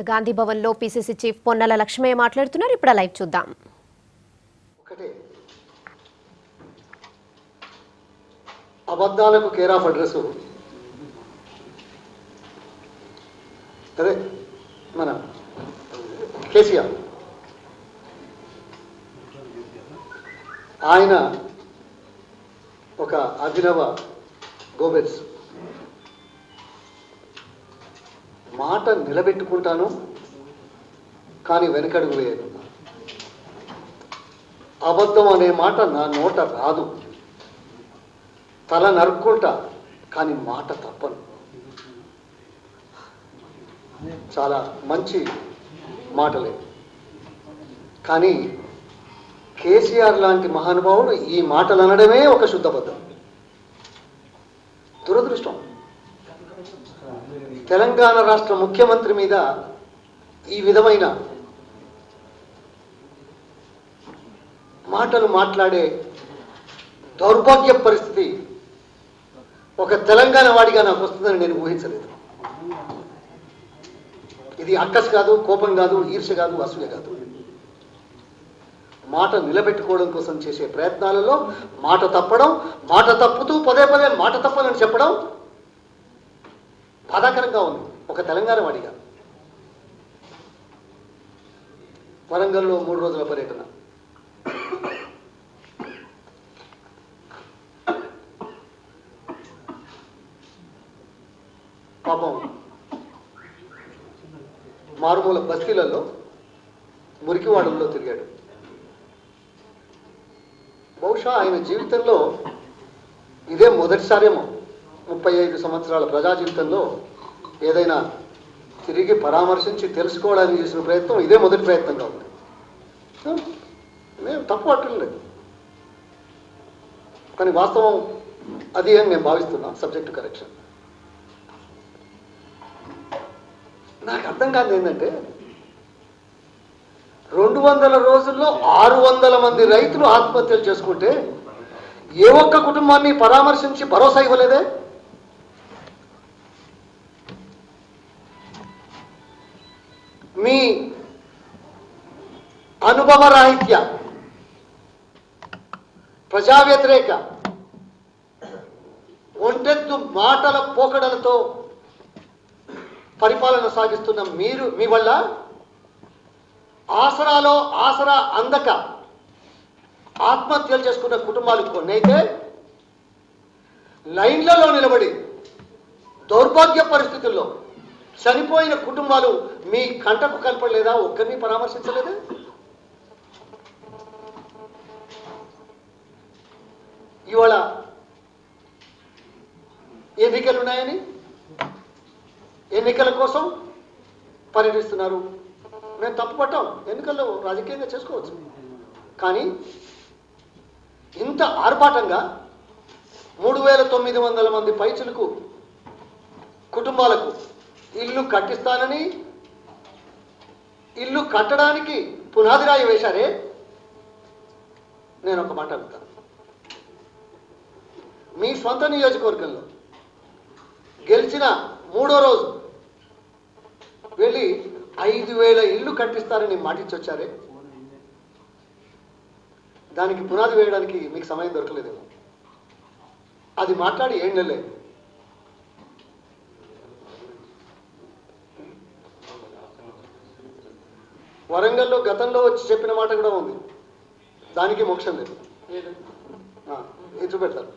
గాంధీ భవన్ లో PCC chief Ponnala Lakshmaiah మాట్లాడుతున్నారు. ఇప్పుడు లైవ్ చూద్దాం. ఒకటే అబద్ధాలకు కేర్ ఆఫ్ అడ్రస్ అదే మన కేసీఆర్. ఆయన ఒక అభినవ గోబెల్స్. మాట నిలబెట్టుకుంటాను కానీ వెనకడుగు వేయను. అబద్ధం అనే మాట నా నోట రాదు. తల నరుక్కుంటా కానీ మాట తప్పను. చాలా మంచి మాటలే. కానీ కేసీఆర్ లాంటి మహానుభావుడు ఈ మాటలు అనడమే ఒక శుద్ధబద్ధం. దురదృష్టం. తెలంగాణ రాష్ట్ర ముఖ్యమంత్రి మీద ఈ విధమైన మాటలు మాట్లాడే దౌర్భాగ్య పరిస్థితి ఒక తెలంగాణ వాడిగా నాకు వస్తుందని నేను ఊహించలేదు. ఇది అక్కస్ కాదు, కోపం కాదు, ఈర్ష్య కాదు, అసూయ కాదు. మాట నిలబెట్టుకోవడం కోసం చేసే ప్రయత్నాలలో మాట తప్పడం, మాట తప్పుతూ పదే పదే మాట తప్పదని చెప్పడం బాధాకరంగా ఉంది ఒక తెలంగాణ వాడిగా. వరంగల్లో 3 రోజుల పర్యటన. పాపం మారుమూల బస్తీలలో మురికివాడల్లో తిరిగాడు. బహుశా ఆయన జీవితంలో ఇదే మొదటిసారేమో 35 సంవత్సరాల ప్రజా జీవితంలో ఏదైనా తిరిగి పరామర్శించి తెలుసుకోవడానికి చేసిన ప్రయత్నం ఇదే మొదటి ప్రయత్నంగా ఉంది. నేను తప్పు పట్టలేదు కానీ వాస్తవం అది అని నేను భావిస్తున్నా. Subject correction. నాకు అర్థం కాదు ఏంటంటే 200 రోజుల్లో 600 మంది రైతులు ఆత్మహత్యలు చేసుకుంటే ఏ ఒక్క కుటుంబాన్ని పరామర్శించి భరోసా ఇవ్వలేదే? మీ అనుభవ రాహిత్య, ప్రజా వ్యతిరేక, ఒంటెత్తు మాటల పోకడలతో పరిపాలన సాగిస్తున్న మీరు, మీ వల్ల ఆసరాలో ఆసరా అందక ఆత్మహత్యలు చేసుకున్న కుటుంబాలు కొన్ని అయితే లైన్లలో నిలబడి దౌర్భాగ్య పరిస్థితుల్లో చనిపోయిన కుటుంబాలు మీ కంటకు కనపడలేదా? ఒక్కరిని పరామర్శించలేదా? ఇవాళ ఎన్నికలు ఉన్నాయని ఎన్నికల కోసం పర్యటిస్తున్నారు. మేము తప్పు పట్టాం. ఎన్నికల్లో రాజకీయంగా చేసుకోవచ్చు. కానీ ఇంత ఆర్భాటంగా 3900 మంది పైచులకు కుటుంబాలకు ఇల్లు కట్టిస్తానని, ఇల్లు కట్టడానికి పునాది రాయి వేశారే. నేను ఒక మాట అడుగుతాను. మీ స్వంత నియోజకవర్గంలో గెలిచిన 3వ రోజు వెళ్ళి 5000 ఇల్లు కట్టిస్తారని మాటిచ్చొచ్చారే. దానికి పునాది వేయడానికి మీకు సమయం దొరకలేదేమో. అది మాట్లాడి 7 నెలలే. వరంగల్లో గతంలో వచ్చి చెప్పిన మాట కూడా ఉంది. దానికి మోక్షం లేదు. ఇది చూపెడతారు,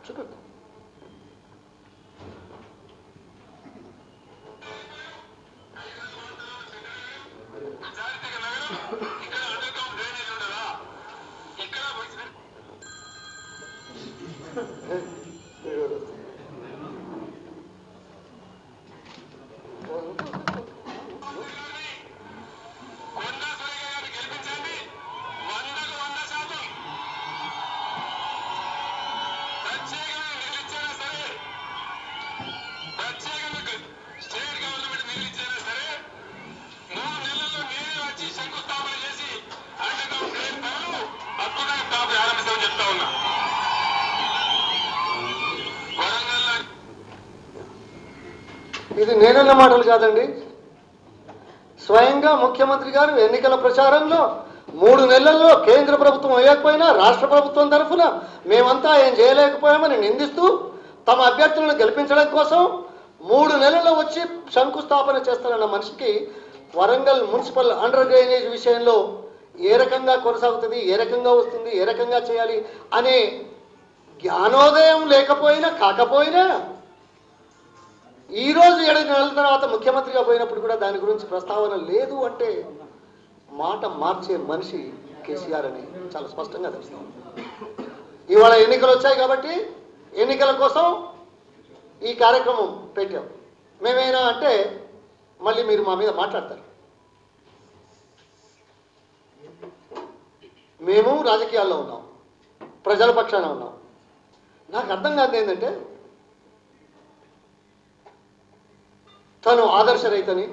చూపెడతారు. ఇది నేనన్న మాటలు కాదండి. స్వయంగా ముఖ్యమంత్రి గారు ఎన్నికల ప్రచారంలో 3 నెలల్లో కేంద్ర ప్రభుత్వం వేయకపోయినా రాష్ట్ర ప్రభుత్వం తరఫున మేమంతా ఏం చేయలేకపోయామని నిందిస్తూ తమ అభ్యర్థులను గెలిపించడం కోసం 3 నెలల్లో వచ్చి శంకుస్థాపన చేస్తారన్న మనిషికి వరంగల్ మున్సిపల్ అండర్ డ్రైనేజ్ విషయంలో ఏ రకంగా కొనసాగుతుంది, ఏ రకంగా వస్తుంది, ఏ రకంగా చేయాలి అనే జ్ఞానోదయం లేకపోయినా కాకపోయినా ఈరోజు 7 నెలల తర్వాత ముఖ్యమంత్రిగా పోయినప్పుడు కూడా దాని గురించి ప్రస్తావన లేదు అంటే మాట మార్చే మనిషి కేసీఆర్ అని చాలా స్పష్టంగా తెలుస్తుంది. ఇవాళ ఎన్నికలు వచ్చాయి కాబట్టి ఎన్నికల కోసం ఈ కార్యక్రమం పెట్టాం. మేమేనా అంటే మళ్ళీ మీరు మా మీద మాట్లాడతారు. మేము రాజకీయాల్లో ఉన్నాం, ప్రజల పక్షాన ఉన్నాం. నాకు అర్థం కాదు ఏంటంటే తను ఆదర్శ రైతని,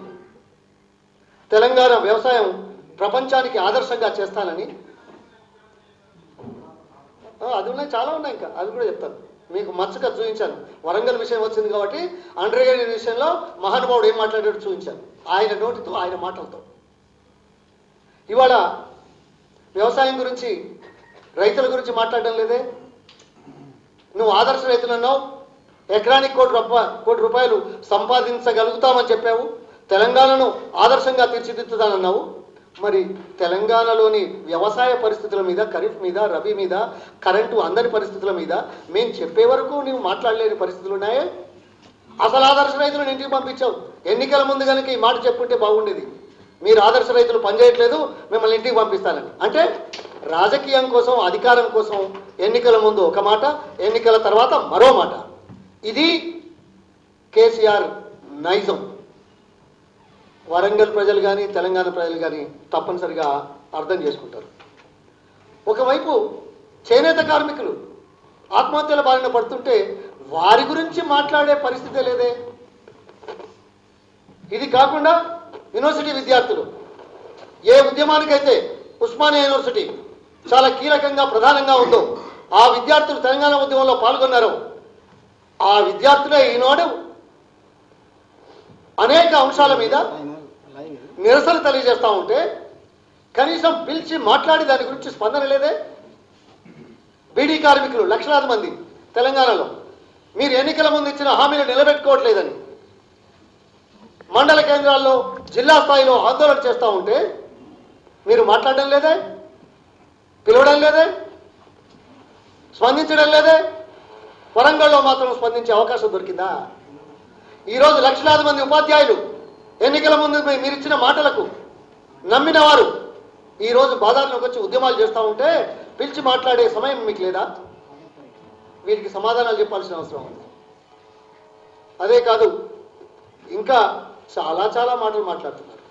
తెలంగాణ వ్యవసాయం ప్రపంచానికి ఆదర్శంగా చేస్తానని, అది ఉన్నాయి, చాలా ఉన్నాయి, ఇంకా అవి కూడా చెప్తాను. మీకు మచ్చగా చూపించాను. వరంగల్ విషయం వచ్చింది కాబట్టి అండర్ డ్రైనేజ్ విషయంలో మహానుభావుడు ఏం మాట్లాడాడు చూపించాను, ఆయన నోటితో, ఆయన మాటలతో. ఇవాళ వ్యవసాయం గురించి, రైతుల గురించి మాట్లాడడం లేదే. నువ్వు ఆదర్శ రైతులు అన్నావు, ఎకరానికి కోటి రూపాయలు సంపాదించగలుగుతామని చెప్పావు, తెలంగాణను ఆదర్శంగా తీర్చిదిద్దుతానన్నావు. మరి తెలంగాణలోని వ్యవసాయ పరిస్థితుల మీద, ఖరీఫ్ మీద, రబీ మీద, కరెంటు అందని పరిస్థితుల మీద మేము చెప్పే వరకు నువ్వు మాట్లాడలేని పరిస్థితులు ఉన్నాయే. అసలు ఆదర్శ రైతులను ఇంటికి పంపించావు. ఎన్నికల ముందు కనుక ఈ మాట చెప్పుంటే బాగుండేది. మీరు ఆదర్శ రైతులు పనిచేయట్లేదు, మిమ్మల్ని ఇంటికి పంపిస్తానని. అంటే రాజకీయం కోసం, అధికారం కోసం ఎన్నికల ముందు ఒక మాట, ఎన్నికల తర్వాత మరో మాట. ఇది కేసీఆర్ నైజం. వరంగల్ ప్రజలు కానీ, తెలంగాణ ప్రజలు కానీ తప్పనిసరిగా అర్థం చేసుకుంటారు. ఒకవైపు చేనేత కార్మికులు ఆత్మహత్యల బారిన పడుతుంటే వారి గురించి మాట్లాడే పరిస్థితే లేదే. ఇది కాకుండా యూనివర్సిటీ విద్యార్థులు, ఏ ఉద్యమానికైతే ఉస్మానియా యూనివర్సిటీ చాలా కీలకంగా, ప్రధానంగా ఉందో, ఆ విద్యార్థులు తెలంగాణ ఉద్యమంలో పాల్గొన్నారు. ఆ విద్యార్థులే ఈనాడు అనేక అంశాల మీద నిరసన తెలియజేస్తూ ఉంటే కనీసం పిలిచి మాట్లాడి దాని గురించి స్పందన లేదే. బీడీ కార్మికులు లక్షలాది మంది తెలంగాణలో మీరు ఎన్నికల ముందు ఇచ్చిన హామీలు నిలబెట్టుకోవట్లేదని మండల కేంద్రాల్లో, జిల్లా స్థాయిలో ఆందోళన చేస్తూ ఉంటే మీరు మాట్లాడడం లేదే, పిలవడం లేదే, స్పందించడం లేదే. వరంగల్లో మాత్రం స్పందించే అవకాశం దొరికిందా? ఈరోజు లక్షలాది మంది ఉపాధ్యాయులు ఎన్నికల ముందు మీరు ఇచ్చిన మాటలకు నమ్మిన వారు ఈరోజు బాధారులోకి వచ్చి ఉద్యమాలు చేస్తూ ఉంటే పిలిచి మాట్లాడే సమయం మీకు లేదా? వీరికి సమాధానాలు చెప్పాల్సిన అవసరం ఉంది. అదే కాదు, ఇంకా చాలా చాలా మాటలు మాట్లాడుతున్నారు.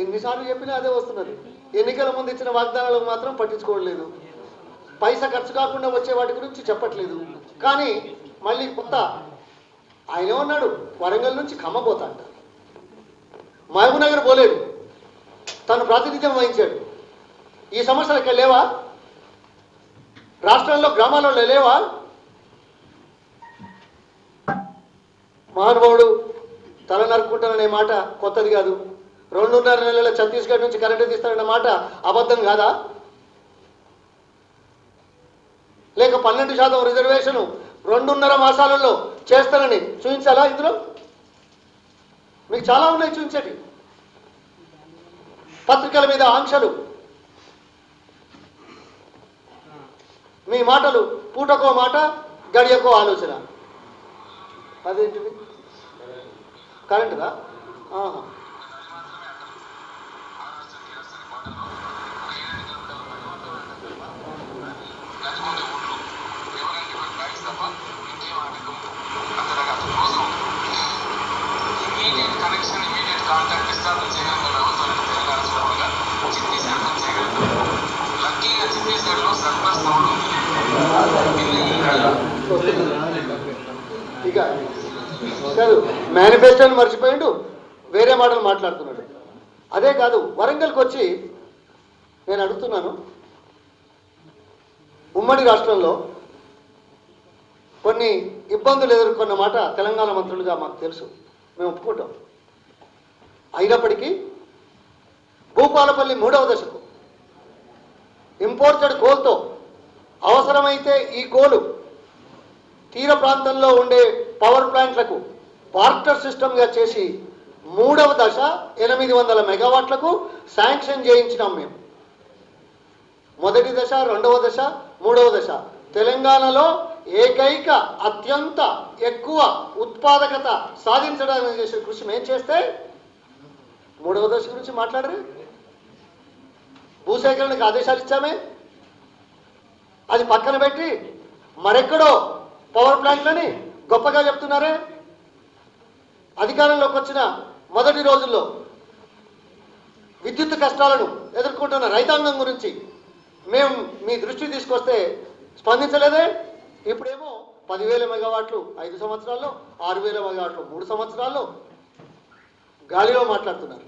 ఎన్నిసార్లు చెప్పినా అదే వస్తున్నది. ఎన్నికల ముందు ఇచ్చిన వాగ్దానాలకు మాత్రం పట్టించుకోవట్లేదు. పైసా ఖర్చు కాకుండా వచ్చే వాటి గురించి చెప్పట్లేదు. కానీ మళ్ళీ కొత్త ఆయన ఏమన్నాడు, వరంగల్ నుంచి ఖమ్మం పోతా అంట, మహబూబ్నగర్ పోలేడు, తను ప్రాతినిధ్యం వహించాడు. ఈ సమస్యలు ఇక్కడ లేవా? రాష్ట్రంలో గ్రామాలలో లేవా? మహానుభావుడు తల నరుక్కుంటాననే మాట కొత్తది కాదు. 2.5 నెలల ఛత్తీస్గఢ్ నుంచి కరెంటు తీస్తారన్న మాట అబద్ధం కాదా? లేక 12% రిజర్వేషన్ 2.5 మాసాలలో చేస్తానని చూపించాలా? ఇందులో మీకు చాలా ఉన్నాయి చూపించేటి. పత్రికల మీద ఆంక్షలు, మీ మాటలు పూటకో మాట, గడియకో ఆలోచన. అదేంటిది? కరెంటుదా? ఇక కాదు, మేనిఫెస్టోని మర్చిపోయిండు, వేరే మాటలు మాట్లాడుతున్నాడు. అదే కాదు, వరంగల్కి వచ్చి నేను అడుగుతున్నాను, ఉమ్మడి రాష్ట్రంలో కొన్ని ఇబ్బందులు ఎదుర్కొన్న మాట తెలంగాణ మంత్రులుగా మాకు తెలుసు. మేము ఒప్పుకుంటాం. అయినప్పటికీ భూపాలపల్లి 3వ దశకు ఇంపోర్టెడ్ కోల్తో అవసరమైతే ఈ కోలు తీర ప్రాంతంలో ఉండే పవర్ ప్లాంట్లకు బార్టర్ సిస్టమ్గా చేసి 3వ దశ 800 మెగావాట్లకు శాంక్షన్ చేయించినాం మేము. మొదటి దశ, 2వ దశ, 3వ దశ తెలంగాణలో ఏకైక అత్యంత ఎక్కువ ఉత్పాదకత సాధించడానికి చేసే కృషి మేము చేస్తే 3వ దశ గురించి మాట్లాడరు. భూసేకరణకు ఆదేశాలు ఇచ్చామే, అది పక్కన పెట్టి మరెక్కడో పవర్ ప్లాంట్లని గొప్పగా చెప్తున్నారే. అధికారంలోకి వచ్చిన మొదటి రోజుల్లో విద్యుత్ కష్టాలను ఎదుర్కొంటున్న రైతాంగం గురించి మేము మీ దృష్టికి తీసుకొస్తే స్పందించలేదే. ఇప్పుడేమో 10,000 మెగావాట్లు 5 సంవత్సరాల్లో, 6,000 మెగావాట్లు 3 సంవత్సరాల్లో గాలిలో మాట్లాడుతున్నారు.